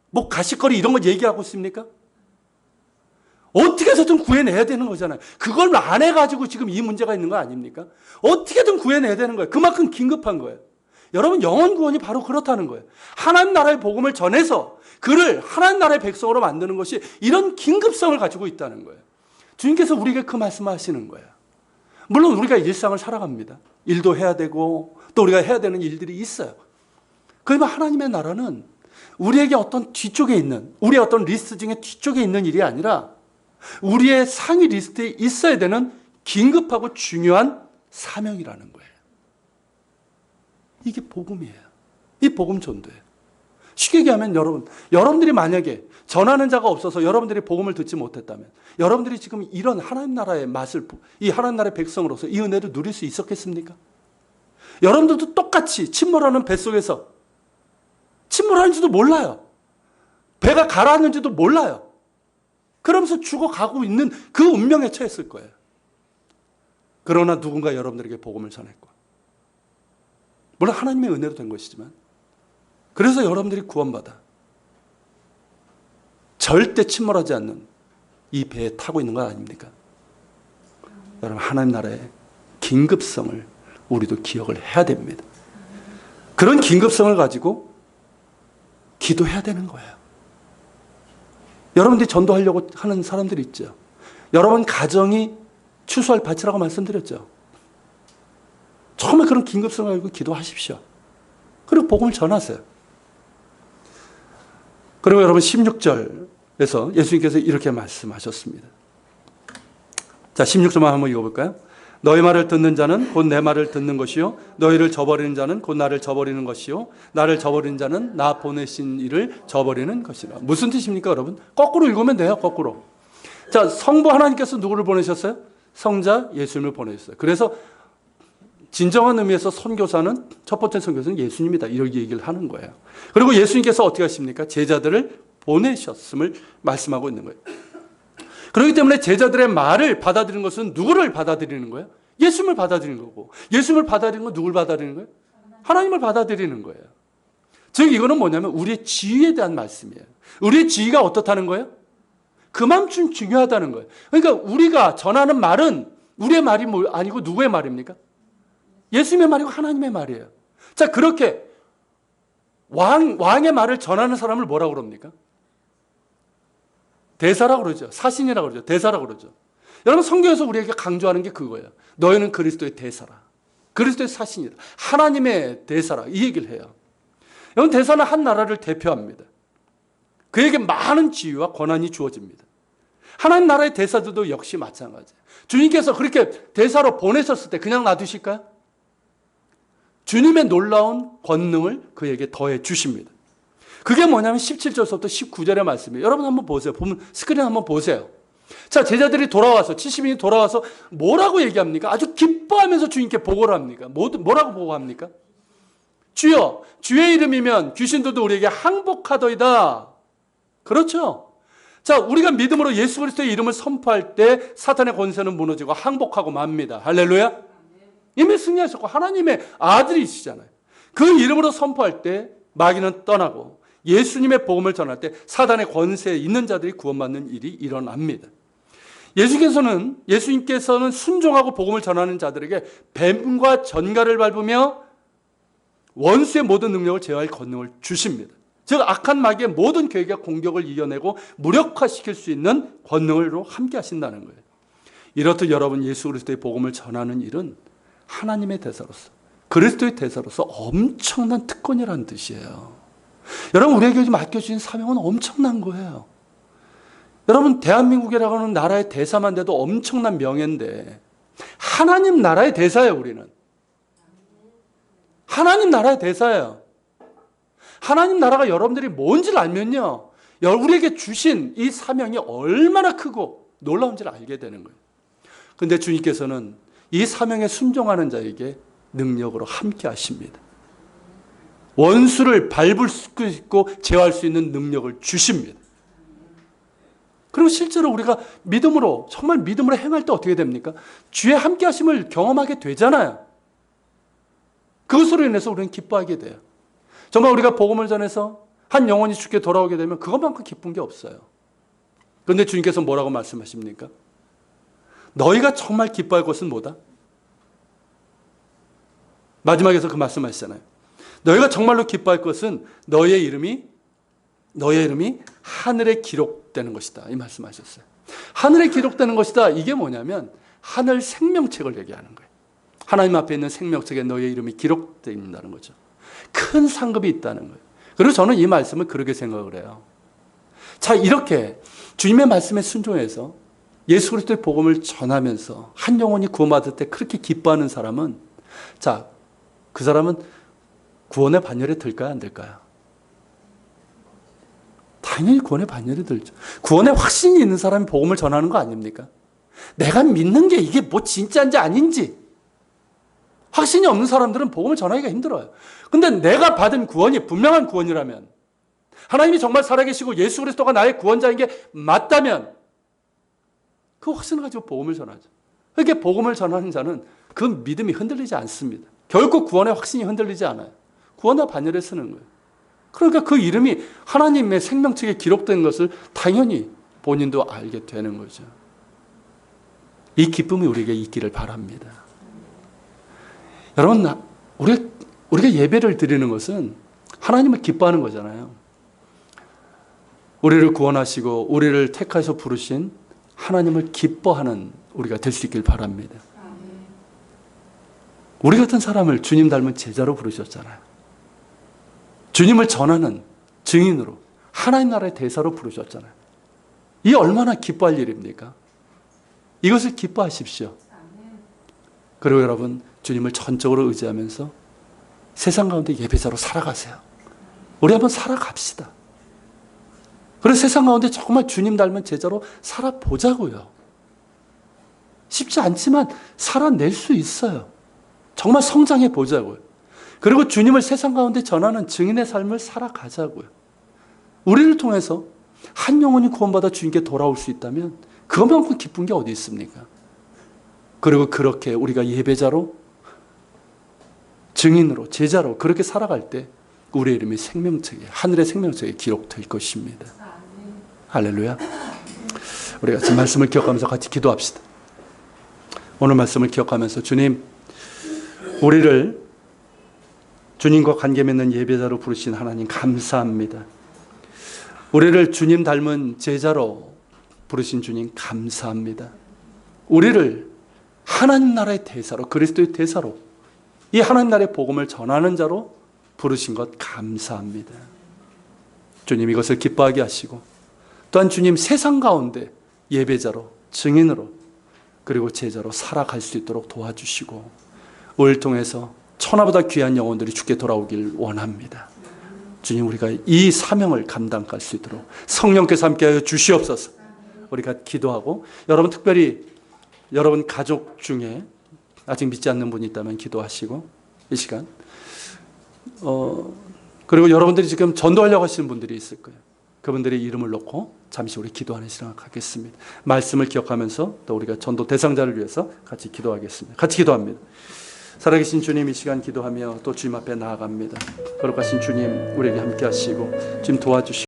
Speaker 1: 뭐 가십거리 이런 거 얘기하고 있습니까? 어떻게 해서든 구해내야 되는 거잖아요. 그걸 안 해가지고 지금 이 문제가 있는 거 아닙니까? 어떻게든 구해내야 되는 거예요. 그만큼 긴급한 거예요. 여러분, 영혼 구원이 바로 그렇다는 거예요. 하나님 나라의 복음을 전해서 그를 하나님 나라의 백성으로 만드는 것이 이런 긴급성을 가지고 있다는 거예요. 주님께서 우리에게 그 말씀을 하시는 거예요. 물론 우리가 일상을 살아갑니다. 일도 해야 되고 또 우리가 해야 되는 일들이 있어요. 그러면 하나님의 나라는 우리에게 어떤 뒤쪽에 있는, 우리의 어떤 리스트 중에 뒤쪽에 있는 일이 아니라 우리의 상위 리스트에 있어야 되는 긴급하고 중요한 사명이라는 거예요. 이게 복음이에요. 이 복음 전도예요. 쉽게 얘기하면 여러분들이 만약에 전하는 자가 없어서 여러분들이 복음을 듣지 못했다면 여러분들이 지금 이런 하나님 나라의 맛을, 이 하나님 나라의 백성으로서 이 은혜를 누릴 수 있었겠습니까? 여러분들도 똑같이 침몰하는 뱃속에서 침몰하는지도 몰라요. 배가 가라앉는지도 몰라요. 그러면서 죽어가고 있는 그 운명에 처했을 거예요. 그러나 누군가 여러분들에게 복음을 전했고 물론 하나님의 은혜로 된 것이지만, 그래서 여러분들이 구원받아 절대 침몰하지 않는 이 배에 타고 있는 건 아닙니까? 여러분, 하나님 나라의 긴급성을 우리도 기억을 해야 됩니다. 그런 긴급성을 가지고 기도해야 되는 거예요. 여러분들이 전도하려고 하는 사람들이 있죠. 여러분 가정이 추수할 밭이라고 말씀드렸죠. 처음에 그런 긴급성을 가지고 기도하십시오. 그리고 복음을 전하세요. 그리고 여러분 16절에서 예수님께서 이렇게 말씀하셨습니다. 자, 16절만 한번 읽어볼까요? 너희 말을 듣는 자는 곧 내 말을 듣는 것이요 너희를 저버리는 자는 곧 나를 저버리는 것이요 나를 저버리는 자는 나 보내신 이를 저버리는 것이라. 무슨 뜻입니까, 여러분? 거꾸로 읽으면 돼요. 거꾸로. 자, 성부 하나님께서 누구를 보내셨어요? 성자 예수님을 보내셨어요. 그래서 진정한 의미에서 선교사는, 첫 번째 선교사는 예수님이다, 이렇게 얘기를 하는 거예요. 그리고 예수님께서 어떻게 하십니까? 제자들을 보내셨음을 말씀하고 있는 거예요. 그렇기 때문에 제자들의 말을 받아들이는 것은 누구를 받아들이는 거예요? 예수님을 받아들이는 거고, 예수님을 받아들이는 건 누굴 받아들이는 거예요? 하나님을 받아들이는 거예요. 즉 이거는 뭐냐면 우리의 지위에 대한 말씀이에요. 우리의 지위가 어떻다는 거예요? 그만큼 중요하다는 거예요. 그러니까 우리가 전하는 말은 우리의 말이 아니고 누구의 말입니까? 예수님의 말이고 하나님의 말이에요. 자, 그렇게 왕의 말을 전하는 사람을 뭐라고 그럽니까? 대사라고 그러죠. 사신이라고 그러죠. 대사라고 그러죠. 여러분, 성경에서 우리에게 강조하는 게 그거예요. 너희는 그리스도의 대사라. 그리스도의 사신이다. 하나님의 대사라. 이 얘기를 해요. 여러분, 대사는 한 나라를 대표합니다. 그에게 많은 지위와 권한이 주어집니다. 하나님 나라의 대사들도 역시 마찬가지예요. 주님께서 그렇게 대사로 보내셨을 때 그냥 놔두실까요? 주님의 놀라운 권능을 그에게 더해 주십니다. 그게 뭐냐면 17절부터 19절의 말씀이에요. 여러분 한번 보세요. 보면 스크린 한번 보세요. 자, 제자들이 돌아와서 70인이 돌아와서 뭐라고 얘기합니까? 아주 기뻐하면서 주님께 보고를 합니까? 뭐라고 보고합니까? 주여, 주의 이름이면 귀신들도 우리에게 항복하더이다. 그렇죠? 자, 우리가 믿음으로 예수 그리스도의 이름을 선포할 때 사탄의 권세는 무너지고 항복하고 맙니다. 할렐루야. 이미 승리하셨고 하나님의 아들이시잖아요. 그 이름으로 선포할 때 마귀는 떠나고 예수님의 복음을 전할 때 사단의 권세에 있는 자들이 구원받는 일이 일어납니다. 예수님께서는 순종하고 복음을 전하는 자들에게 뱀과 전갈을 밟으며 원수의 모든 능력을 제어할 권능을 주십니다. 즉 악한 마귀의 모든 계획과 공격을 이겨내고 무력화시킬 수 있는 권능으로 함께 하신다는 거예요. 이렇듯 여러분, 예수 그리스도의 복음을 전하는 일은 하나님의 대사로서, 그리스도의 대사로서 엄청난 특권이라는 뜻이에요. 여러분, 우리에게 맡겨주신 사명은 엄청난 거예요. 여러분, 대한민국이라고 하는 나라의 대사만 돼도 엄청난 명예인데 하나님 나라의 대사예요. 우리는 하나님 나라의 대사예요. 하나님 나라가 여러분들이 뭔지를 알면요, 우리에게 주신 이 사명이 얼마나 크고 놀라운지를 알게 되는 거예요. 그런데 주님께서는 이 사명에 순종하는 자에게 능력으로 함께 하십니다. 원수를 밟을 수 있고 제어할 수 있는 능력을 주십니다. 그리고 실제로 우리가 믿음으로, 정말 믿음으로 행할 때 어떻게 됩니까? 주의 함께 하심을 경험하게 되잖아요. 그것으로 인해서 우리는 기뻐하게 돼요. 정말 우리가 복음을 전해서 한 영혼이 주께 돌아오게 되면 그것만큼 기쁜 게 없어요. 그런데 주님께서 뭐라고 말씀하십니까? 너희가 정말 기뻐할 것은 뭐다? 마지막에서 그 말씀하시잖아요. 너희가 정말로 기뻐할 것은 너희의 이름이 하늘에 기록되는 것이다. 이 말씀하셨어요. 하늘에 기록되는 것이다. 이게 뭐냐면 하늘 생명책을 얘기하는 거예요. 하나님 앞에 있는 생명책에 너희의 이름이 기록되어 있다는 거죠. 큰 상급이 있다는 거예요. 그리고 저는 이 말씀을 그렇게 생각을 해요. 자, 이렇게 주님의 말씀에 순종해서 예수 그리스도의 복음을 전하면서 한 영혼이 구원받을 때 그렇게 기뻐하는 사람은, 자, 그 사람은 구원의 반열에 들까요, 안 들까요? 당연히 구원의 반열에 들죠. 구원의 확신이 있는 사람이 복음을 전하는 거 아닙니까? 내가 믿는 게 이게 뭐 진짜인지 아닌지 확신이 없는 사람들은 복음을 전하기가 힘들어요. 근데 내가 받은 구원이 분명한 구원이라면, 하나님이 정말 살아계시고 예수 그리스도가 나의 구원자인 게 맞다면 그 확신을 가지고 복음을 전하죠. 그렇게 복음을 전하는 자는 그 믿음이 흔들리지 않습니다. 결코 구원의 확신이 흔들리지 않아요. 구원과 반열에 서는 거예요. 그러니까 그 이름이 하나님의 생명책에 기록된 것을 당연히 본인도 알게 되는 거죠. 이 기쁨이 우리에게 있기를 바랍니다. 여러분, 우리가 예배를 드리는 것은 하나님을 기뻐하는 거잖아요. 우리를 구원하시고 우리를 택하셔서 부르신 하나님을 기뻐하는 우리가 될 수 있길 바랍니다. 우리 같은 사람을 주님 닮은 제자로 부르셨잖아요. 주님을 전하는 증인으로 하나님 나라의 대사로 부르셨잖아요. 이 얼마나 기뻐할 일입니까? 이것을 기뻐하십시오. 그리고 여러분, 주님을 전적으로 의지하면서 세상 가운데 예배자로 살아가세요. 우리 한번 살아갑시다. 그래서 세상 가운데 정말 주님 닮은 제자로 살아보자고요. 쉽지 않지만 살아낼 수 있어요. 정말 성장해 보자고요. 그리고 주님을 세상 가운데 전하는 증인의 삶을 살아가자고요. 우리를 통해서 한 영혼이 구원받아 주님께 돌아올 수 있다면 그것만큼 기쁜 게 어디 있습니까? 그리고 그렇게 우리가 예배자로, 증인으로, 제자로 그렇게 살아갈 때 우리의 이름이 생명책에, 하늘의 생명책에 기록될 것입니다. 할렐루야. 우리가 지금 말씀을 기억하면서 같이 기도합시다. 오늘 말씀을 기억하면서 주님, 우리를 주님과 관계 맺는 예배자로 부르신 하나님 감사합니다. 우리를 주님 닮은 제자로 부르신 주님 감사합니다. 우리를 하나님 나라의 대사로, 그리스도의 대사로, 이 하나님 나라의 복음을 전하는 자로 부르신 것 감사합니다. 주님, 이것을 기뻐하게 하시고 또한 주님, 세상 가운데 예배자로, 증인으로, 그리고 제자로 살아갈 수 있도록 도와주시고 우리를 통해서 천하보다 귀한 영혼들이 주께 돌아오길 원합니다. 주님, 우리가 이 사명을 감당할 수 있도록 성령께서 함께하여 주시옵소서. 우리가 기도하고, 여러분 특별히 여러분 가족 중에 아직 믿지 않는 분이 있다면 기도하시고, 이 시간 그리고 여러분들이 지금 전도하려고 하시는 분들이 있을 거예요. 그분들의 이름을 놓고 잠시 우리 기도하는 시간 갖겠습니다. 말씀을 기억하면서 또 우리가 전도 대상자를 위해서 같이 기도하겠습니다. 같이 기도합니다. 살아계신 주님, 이 시간 기도하며 또 주님 앞에 나아갑니다. 거룩하신 주님, 우리에게 함께 하시고 주님 도와주시고